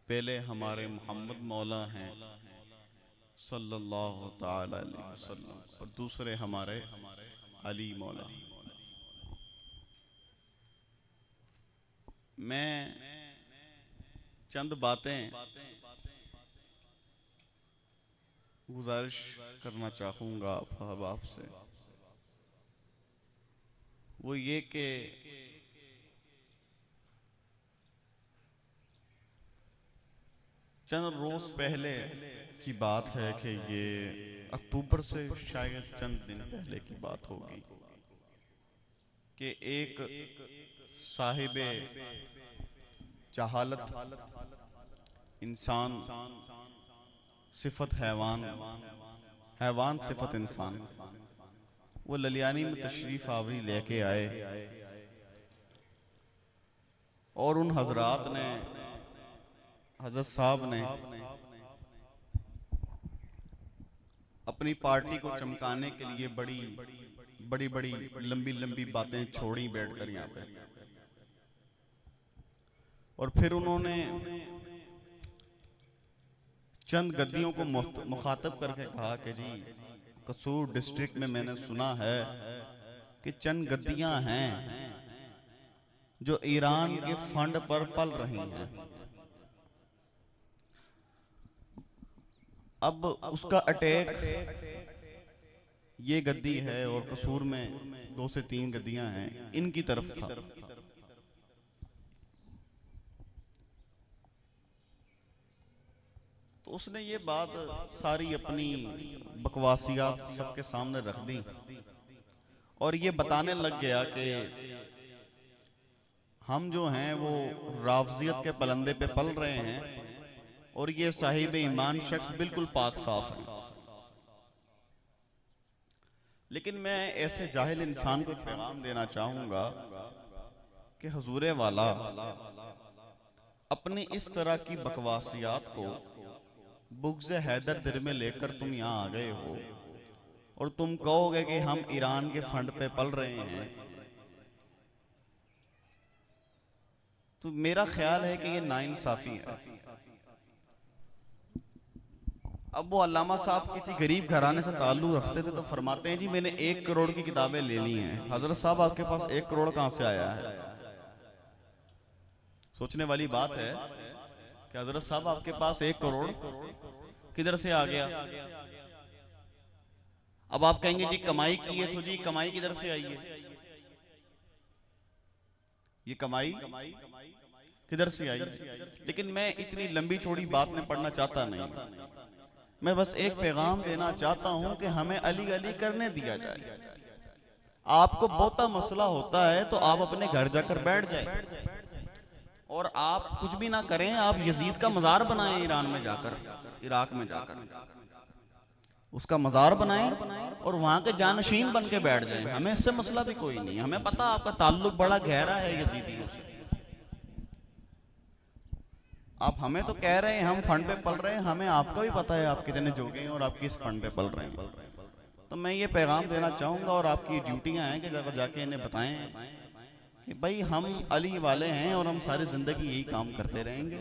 पहले हमारे मोहम्मद मौला हैं सल्लल्लाहु ताला अलैहि वसल्लम और दूसरे हमारे अली मौला। मैं चंद बातें गुजारिश करना चाहूँगा आपसे। वो ये कि चंद रोज पहले की बात है कि ये अक्टूबर से शायद चंद दिन पहले की बात होगी कि एक साहिबे जहालत इंसान सिफत हैवान, हैवान सिफत इंसान, वो ललियानी में तशरीफ आवरी लेके आए और उन हजरात ने, हजरत साहब ने अपनी पार्टी को चमकाने के लिए बड़ी बड़ी बड़ी लंबी लंबी बातें छोड़ी बैठकर यहाँ पे। और फिर उन्होंने चंद गद्दियों को मुखातब करके कहा कि जी कसूर डिस्ट्रिक्ट में मैंने सुना है कि चंद गद्दियां हैं जो ईरान के फंड पर पल रही हैं। अब उसका अटैक ये गद्दी है और कसूर में 2 से 3 गद्दियां हैं, इनकी तरफ था। तो उसने ये बात सारी अपनी बकवासियात सबके सामने रख दी और ये बताने लग गया कि हम जो हैं वो रावजियत के पलंदे पे पल रहे हैं और ये साहिब ईमान शख्स बिल्कुल पाक साफ है। लेकिन मैं ऐसे जाहिल इंसान को पैगाम देना चाहूंगा कि हुजूरे वाला अपनी इस तरह की बकवासियात को बुग़्ज़ हैदर दिल में लेकर तुम यहाँ आ गए हो और तुम कहोगे कि हम ईरान के फंड पे पल रहे हैं, तो मेरा ख्याल है कि ये नाइंसाफी है। अब वो अल्लामा साहब किसी गरीब घराने से ताल्लुक रखते थे तो फरमाते हैं जी मैंने 1 करोड़ की किताबें ले ली हैं। हजरत साहब आपके पास 1 करोड़ कहां से आया है? सोचने वाली बात है कि हजरत साहब आपके पास 1 करोड़ किधर से आ गया? अब आप कहेंगे जी कमाई की है, तो जी कमाई किधर से आई है? ये कमाई किधर से आई? लेकिन मैं इतनी लंबी चौड़ी बात में पढ़ना चाहता नहीं, मैं बस एक पैगाम देना चाहता हूं कि हमें अली अली करने दिया जाए। आपको बहुता मसला होता है तो आप अपने घर जाकर बैठ जाए और आप कुछ भी ना करें, आप यजीद का मजार बनाएं ईरान में जाकर, इराक में जाकर उसका मजार बनाएं और वहां के जानशीन बन के बैठ जाएं। हमें इससे मसला भी कोई नहीं, हमें पता आपका ताल्लुक बड़ा गहरा है यजीदियों से। आप हमें तो कह रहे हैं हम फंड पे पल रहे हैं, हमें आपका भी पता है आप कितने जोगे हैं और आप किस फंड पे पल रहे हैं। तो मैं ये पैगाम देना चाहूंगा और आपकी ड्यूटियां हैं कि जब जाके इन्हें बताएं कि भाई हम अली वाले हैं और हम सारी जिंदगी यही काम करते रहेंगे।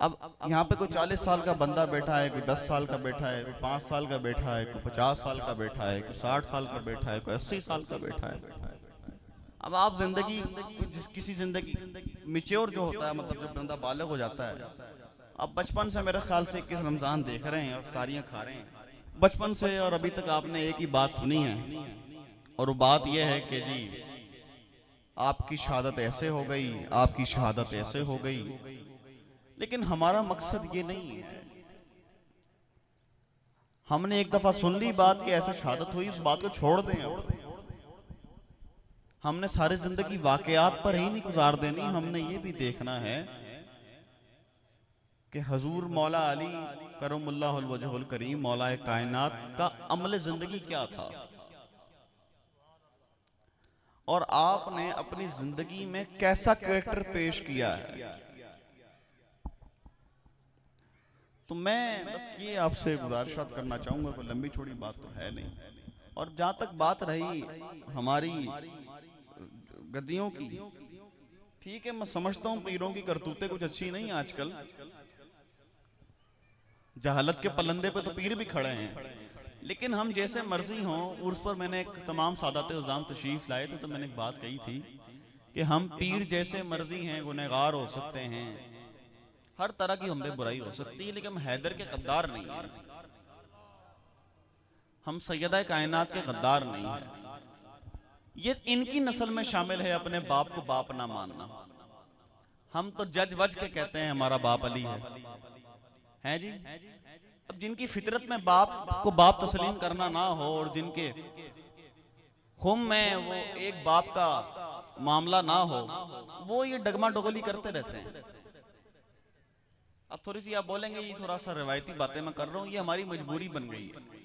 अब यहाँ पे कोई 40 साल का बंदा बैठा है, कोई 10 साल का बैठा है, कोई 5 साल का बैठा है, कोई 50 साल का बैठा है, कोई 60 साल का बैठा है, कोई 80 साल का बैठा है। अब आप जिंदगी किसी जिंदगी मिच्योर जो होता है, मतलब जब बंदा बालिग हो जाता है, अब बचपन से मेरे ख्याल से 21 रमजान देख रहे हैं, इफ्तारियां खा रहे हैं बचपन से, और अभी तक आपने एक ही बात सुनी है और वो बात यह है कि जी आपकी शहादत ऐसे हो गई, आपकी शहादत ऐसे हो गई। लेकिन हमारा मकसद ये नहीं है। हमने एक दफा सुन ली बात कि ऐसे शहादत हुई, उस बात को छोड़ दें। अब हमने सारी जिंदगी वाकयात पर ही नहीं गुजार देनी, हमने ये भी देखना है कि हजूर मौला अली करमुल्लाहुल वजहुल करीम मौला कायनात का अमल जिंदगी क्या था और आपने अपनी जिंदगी में कैसा कैरेक्टर पेश किया है। तो मैं बस ये आपसे गुजारिशात करना चाहूंगा, कोई लंबी छोड़ी बात तो है नहीं। और जहां तक बात रही हमारी गद्दियों की, ठीक है, मैं समझता हूँ पीरों की करतूतें कुछ अच्छी नहीं आजकल, जहालत के पलंदे पे तो पीर भी खड़े हैं, लेकिन हम जैसे मर्जी हों। उर्स पर मैंने एक तमाम सादात उज़्ज़ाम तशरीफ लाए थे, तो मैंने एक बात कही थी कि हम पीर जैसे मर्जी हैं, गुनहगार हो सकते हैं, हर तरह की हम पे बुराई हो सकती है, लेकिन हम हैदर के गद्दार नहीं हैं, हम सैयदा कायनात के गद्दार नहीं हैं। ये इनकी नस्ल में शामिल है अपने बाप को बाप ना मानना। हम तो जज वज के कहते हैं हमारा बाप अली है जी। अब जिनकी फितरत में बाप को बाप तस्लीम करना ना हो, और जिनके हुम में वो एक बाप का मामला ना हो, वो ये डगमा डोगली करते रहते हैं। अब थोड़ी सी आप बोलेंगे ये थोड़ा सा रिवायती बातें मैं कर रहा हूँ, ये हमारी मजबूरी बन गई है।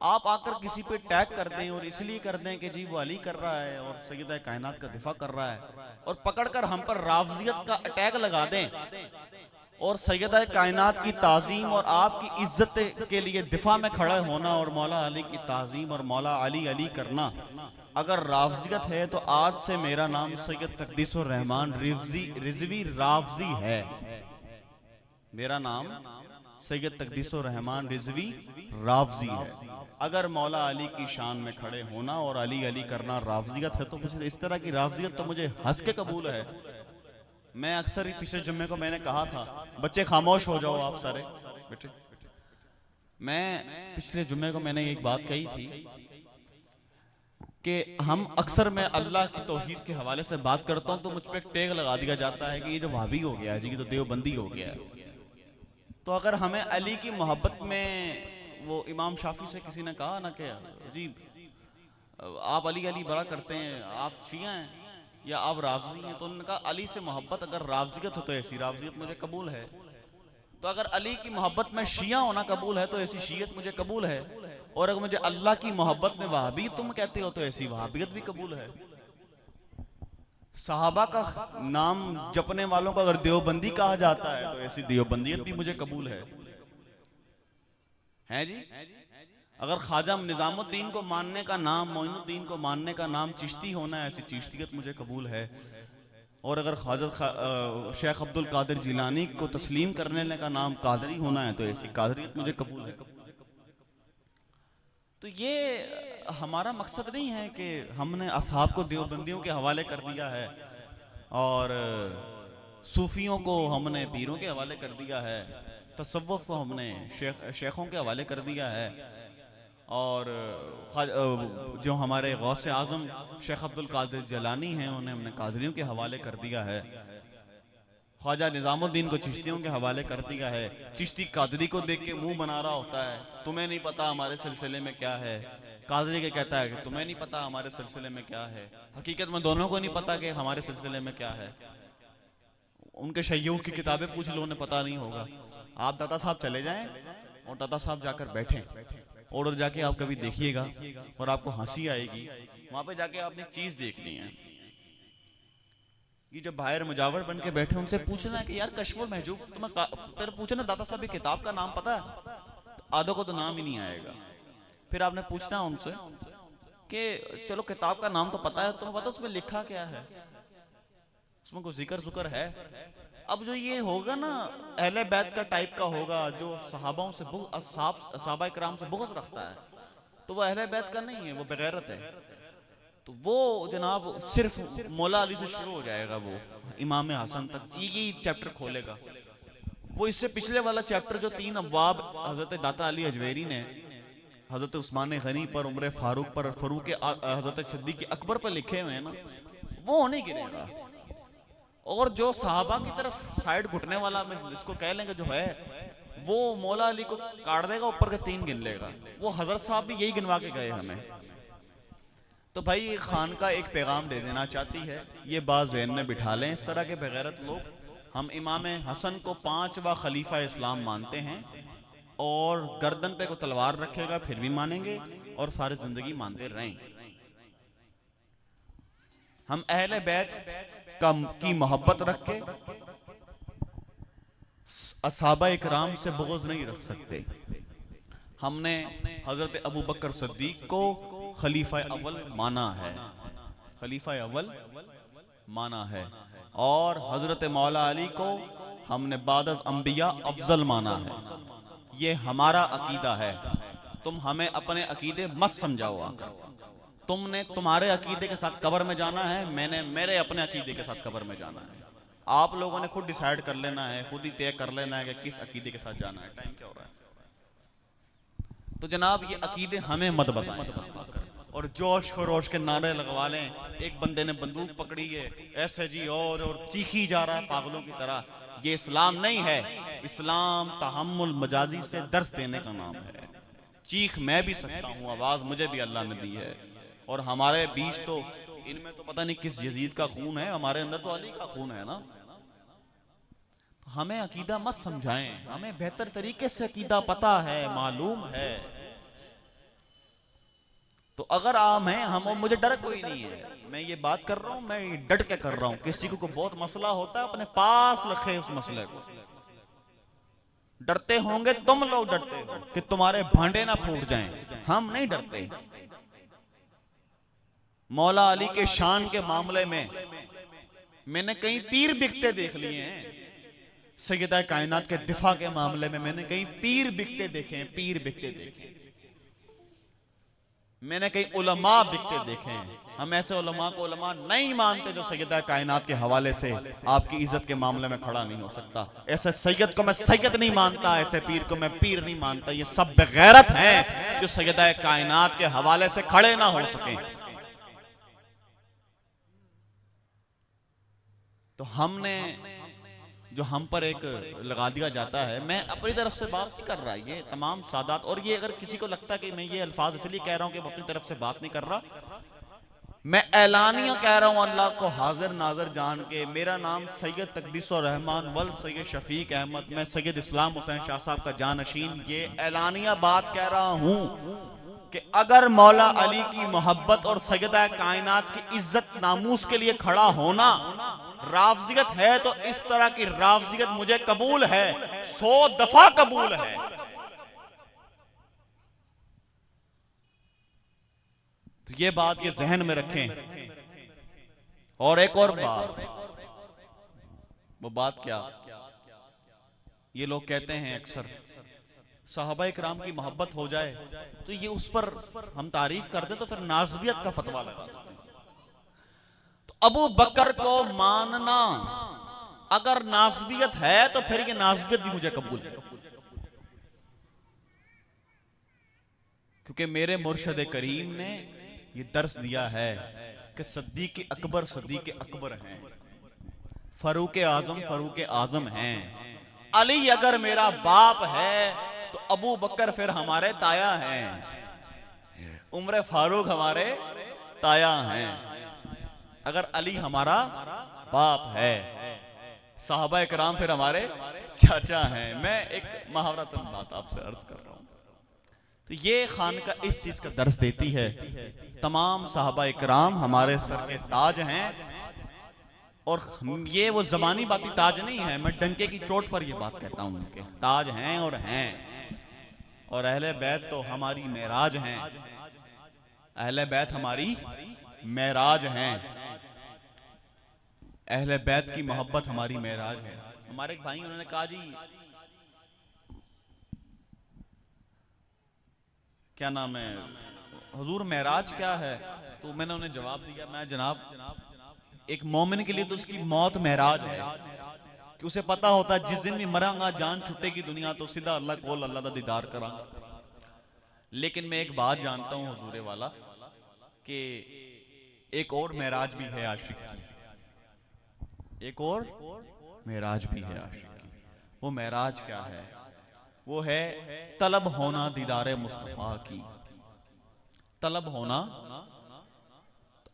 आप आकर किसी पे टैग कर दें और इसलिए कर दें कि जी वो अली कर रहा है और सैयदा कायनात का दिफा कर रहा है, और पकड़कर हम पर राफजियत का टैग लगा दें और सैयदा कायनात की ताज़ीम और आपकी इज्जत के लिए दिफा में खड़ा होना और मौला अली की ताज़ीम और मौला अली अली करना अगर राफजियत है, तो आज से मेरा नाम सैयद तकदीसुर रहमान रिजवी राफजी है। मेरा नाम सैयद तकदीसुर रहमान रिजवी राफजी है। अगर मौला अली की शान में खड़े होना और अली अली करना राफजियत है, तो मुझे इस तरह की राफजियत तो मुझे हंस के कबूल है। मैं अक्सर पिछले जुम्मे को मैंने कहा था, बच्चे खामोश हो जाओ आप सारे बेटे। मैं पिछले जुम्मे को मैंने एक बात कही थी कि हम अक्सर मैं अल्लाह की तौहीद के हवाले से बात करता हूं, तो मुझ पर टेग लगा दिया जाता है कि ये जो भाभी हो गया है जी, ये तो देवबंदी हो गया है। तो अगर हमें अली की मोहब्बत में, वो इमाम शाफी से किसी ने कहा ना कि जी आप अली अली बड़ा करते हैं, आप शिया हैं या आप राफजी हैं, तो उन्होंने कहा अली से मोहब्बत अगर राफजियत हो तो ऐसी राफजियत मुझे कबूल है, तो अगर अली की मोहब्बत में शिया होना कबूल है तो ऐसी शियत मुझे कबूल है, और अगर मुझे अल्लाह की मोहब्बत में वहाबी तुम कहते हो तो ऐसी वहाबियत भी कबूल है। सहाबा का नाम जपने वालों को अगर देवबंदी कहा जाता है तो ऐसी देवबंदियत भी मुझे कबूल है जी। अगर ख्वाजा निजामुद्दीन को मानने का नाम, मोइनुद्दीन को मानने का नाम चिश्ती होना है, ऐसी चिश्तियत मुझे कबूल है। और अगर ख्वाजा शेख अब्दुल कादिर जिलानी को तस्लीम करने का नाम कादरी होना है, तो ऐसी कादरियत मुझे कबूल है। तो ये हमारा मकसद नहीं है कि हमने असहाब को देवबंदियों के हवाले कर दिया है और सूफियों को हमने पीरों के हवाले कर दिया है, तसव्वुफ को हमने शेखों के हवाले कर दिया है, और जो हमारे गौसे आजम शेख अब्दुल कादिर जिलानी हैं उन्हें हमने कादरियों के हवाले कर दिया है, ख्वाजा निजामुद्दीन को चिश्तियों के हवाले कर दिया है। चिश्ती कादरी को देख के मुंह बना रहा होता है, तुम्हें नहीं पता हमारे सिलसिले में क्या है। कादरी के कहता है कि तुम्हें नहीं पता हमारे सिलसिले में क्या है। हकीकत में दोनों को नहीं पता कि हमारे सिलसिले में क्या है। उनके शय्यूख की किताबें पूछ लो, उन्हें पता नहीं होगा। आप दाता साहब चले जाएं और दाता साहब जाकर बैठें और उधर जाके आप कभी देखिएगा और आपको हंसी आएगी। वहां पे जाके आपने चीज देखनी है, ये जो बाहर मुजावर बन के बैठे उनसे पूछना कि यार कश्फुल महजूब, तुम्हें फिर पूछना दाता साहब ये किताब का नाम पता है, तो आधों को तो नाम ही नहीं आएगा। फिर आपने पूछना उनसे कि चलो किताब का नाम तो पता है, तुम्हें पता उसमें लिखा क्या है, उसमें कोई जिक्र जुक्र है। अब जो ये होगा ना अहले बैत का टाइप का होगा, जो सहाबाओं से सहाबा इकराम से बुग़्ज़ रखता है, तो वो अहले बैत का नहीं है, वो बेगैरत है। तो वो जनाब सिर्फ मौला अली से शुरू हो जाएगा, वो इमाम हसन तक ये चैप्टर खोलेगा। वो इससे पिछले वाला चैप्टर जो 3 अब्वाब हजरत दाता अली अजवेरी ने हजरत उस्मान गनी पर, उमर फारूक पर, फरूक हजरत सिद्दीक अकबर पर लिखे हुए हैं ना, वो नहीं गिनेगा। और जो साहबा की तरफ साइड घुटने वाला में इसको कह लेंगे जो है, वो मौला अली को काट देगा, ऊपर के 3 गिन लेगा। वो हजरत साहब भी यही गिनवा के गए हमें। तो भाई खान का एक पैगाम दे देना चाहती है, ये बात ज़हन में बिठा लें। इस तरह के बेगैरत लोग, हम इमाम हसन को 5वां खलीफा इस्लाम मानते हैं, और गर्दन पे को तलवार रखेगा फिर भी मानेंगे और सारी जिंदगी मानते रहेंगे। हम अहले बैत की मोहब्बत रख के असहाबा इकराम से बुग़्ज़ नहीं रख सकते। हमने हजरत अबू बकर सिद्दीक को खलीफा अव्वल माना है, खलीफा अव्वल माना है, और हजरत मौला अली को हमने बादस अंबिया अफजल माना है। ये हमारा अकीदा है। तुम हमें अपने अकीदे मत समझाओ आकर। तुमने तुम्हारे अकीदे के साथ कब्र में जाना है, मैंने मेरे अपने अकीदे के साथ कब्र में जाना है। आप लोगों ने खुद डिसाइड कर लेना है, खुद ही तय कर लेना है कि किस अकीदे के साथ जाना है। टाइम क्या हो रहा है? तो जनाब ये अकीदे हमें मत बताएं और जोश खरोश के नारे लगवा लें। एक बंदे ने बंदूक पकड़ी है ऐसे जी और चीखी जा रहा है पागलों की तरह। ये इस्लाम नहीं है। इस्लाम तहम्मुल मजाजी से दर्स देने का नाम है। चीख मैं भी सकता हूँ, आवाज मुझे भी अल्लाह ने दी है। और हमारे बीच तो इनमें तो पता नहीं किस यजीद का खून है, हमारे अंदर तो अली का खून है ना। हमें अकीदा मत समझाएं, हमें बेहतर तरीके से अकीदा पता है, मालूम है। तो अगर आप हैं हम, और मुझे डर कोई नहीं है, मैं ये बात कर रहा हूं, मैं डट के कर रहा हूं। किसी को बहुत मसला होता है अपने पास रखे उस मसले को। डरते होंगे तुम लोग, डरते हो कि तुम्हारे भांडे ना फूट जाएं, हम नहीं डरते। मौला अली के शान के मामले में मैंने कई पीर बिकते देख लिए हैं। सैयदा कायनात के दिफा के मामले में मैंने कई पीर बिकते देखे हैं, पीर बिकते देखे हैं। मैंने कई उलमा बिकते देखे हैं। हम ऐसे उलमा को उलमा नहीं मानते जो सैयदा कायनात के हवाले से आपकी इज्जत के मामले में खड़ा नहीं हो सकता। ऐसे सैयद को मैं सैयद नहीं मानता, ऐसे पीर को मैं पीर नहीं मानता। ये सब बेगैरत हैं जो सैयदा कायनात के हवाले से खड़े ना हो सके। तो हमने जो हम पर एक लगा दिया जाता है, मैं अपनी तरफ से बात नहीं कर रहा, ये तमाम सादात। और ये अगर किसी को लगता है कि मैं ये अल्फाज इसलिए कह रहा हूं कि मैं अपनी तरफ से बात नहीं कर रहा, मैं ऐलानिया कह रहा हूं अल्लाह को हाजिर नाजर जान के। मेरा नाम सैयद तकदीसुर रहमान वल सैयद शफीक अहमद, मैं सैयद इस्लाम हुसैन शाह साहब का जानशीन ये ऐलानिया बात कह रहा हूं कि अगर मौला अली की मोहब्बत और सैयदा कायनात की इज्जत नामूस के लिए खड़ा होना राफजियत है, तो इस तरह की राफजियत मुझे कबूल है, 100 दफा कबूल है। तो ये बात ये जहन में रखें। और एक और बात, वो बात क्या, ये लोग कहते हैं अक्सर सहाबा इकराम की मोहब्बत हो जाए तो ये उस पर हम तारीफ करते तो फिर नाज़बियत का फतवा लगा। तो अबू बकर को मानना अगर नाज़बियत है तो फिर ये नाज़बियत भी मुझे कबूल है, क्योंकि मेरे मुर्शद करीम ने ये दर्स दिया है कि सद्दीक़ अकबर हैं, फरूक आजम हैं। अली अगर मेरा बाप है तो अबू बकर फिर हमारे ताया हैं, उम्र फारूक हमारे ताया हैं। अगर अली हमारा बाप है, साहबा इकराम फिर हमारे चाचा हैं। मैं एक मुहावरतन बात आपसे अर्ज कर रहा हूं। तो ये खानका इस चीज का दर्स देती है, तमाम साहबा इकराम हमारे सर के ताज हैं। और ये वो जबानी बाती ताज नहीं है, मैं डंके की चोट पर ये बात कहता हूं कि ताज हैं और हैं। और अहले बैत तो हमारी मेराज हैं, अहले बैत हमारी मेराज हैं, अहले बैत की मोहब्बत हमारी मेराज है। हमारे एक भाई उन्होंने कहा जी क्या नाम है हुजूर मेराज क्या है, तो मैंने उन्हें जवाब दिया, मैं जनाब एक मोमिन के लिए तो उसकी मौत मेराज है, कि उसे पता होता है जिस दिन भी मरांगा जान छुटेगी दुनिया तो सीधा अल्लाह कोल अल्लाह दा दीदार करांगा। लेकिन मैं एक बात जानता हूं हुजूरे वाला कि एक और मेराज भी है आशिक की, एक और मेराज भी है आशिक की। वो मेराज क्या है? वो है तलब होना दीदारे मुस्तफा की। तलब होना,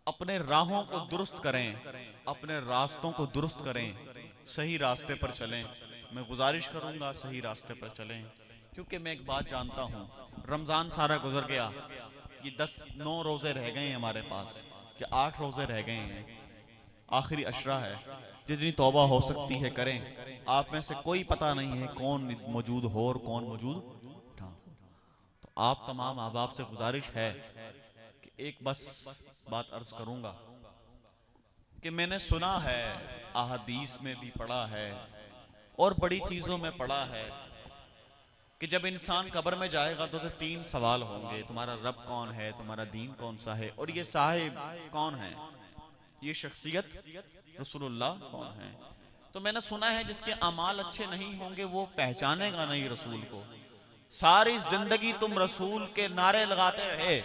अपने राहों को दुरुस्त करें, अपने रास्तों को दुरुस्त करें, सही रास्ते पर चलें। मैं गुजारिश करूंगा सही रास्ते पर चलें, क्योंकि मैं एक बात जानता हूं, रमजान सारा गुजर गया, ये 9 रोजे रह गए हैं हमारे पास, कि 8 रोजे रह गए हैं, आखिरी अशरा है, जितनी तौबा हो सकती है करें। आप में से कोई पता नहीं है कौन मौजूद हो और कौन मौजूद ना हो। तो आप तमाम अहबाब से गुजारिश है कि एक बस बात अर्ज करूंगा कि मैंने सुना है, अहादीस में भी पढ़ा है और बड़ी चीजों में पढ़ा है कि जब इंसान कब्र में जाएगा तो उसे 3 सवाल होंगे। तुम्हारा रब कौन है, तुम्हारा दीन कौन सा है, और ये साहिब कौन है, ये शख्सियत रसूलुल्लाह कौन है। तो मैंने सुना है जिसके अमाल अच्छे नहीं होंगे वो पहचानेगा नहीं रसूल को। सारी जिंदगी तुम रसूल के नारे लगाते रहे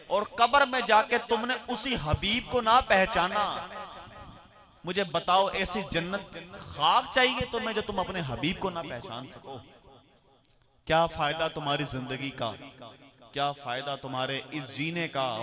और कब्र में जाके तुमने उसी हबीब को ना पहचाना। मुझे बताओ ऐसी जन्नत खाक चाहिए तुम्हें जो तुम अपने हबीब को ना पहचान सको? क्या फायदा तुम्हारी जिंदगी का, क्या फायदा तुम्हारे इस जीने का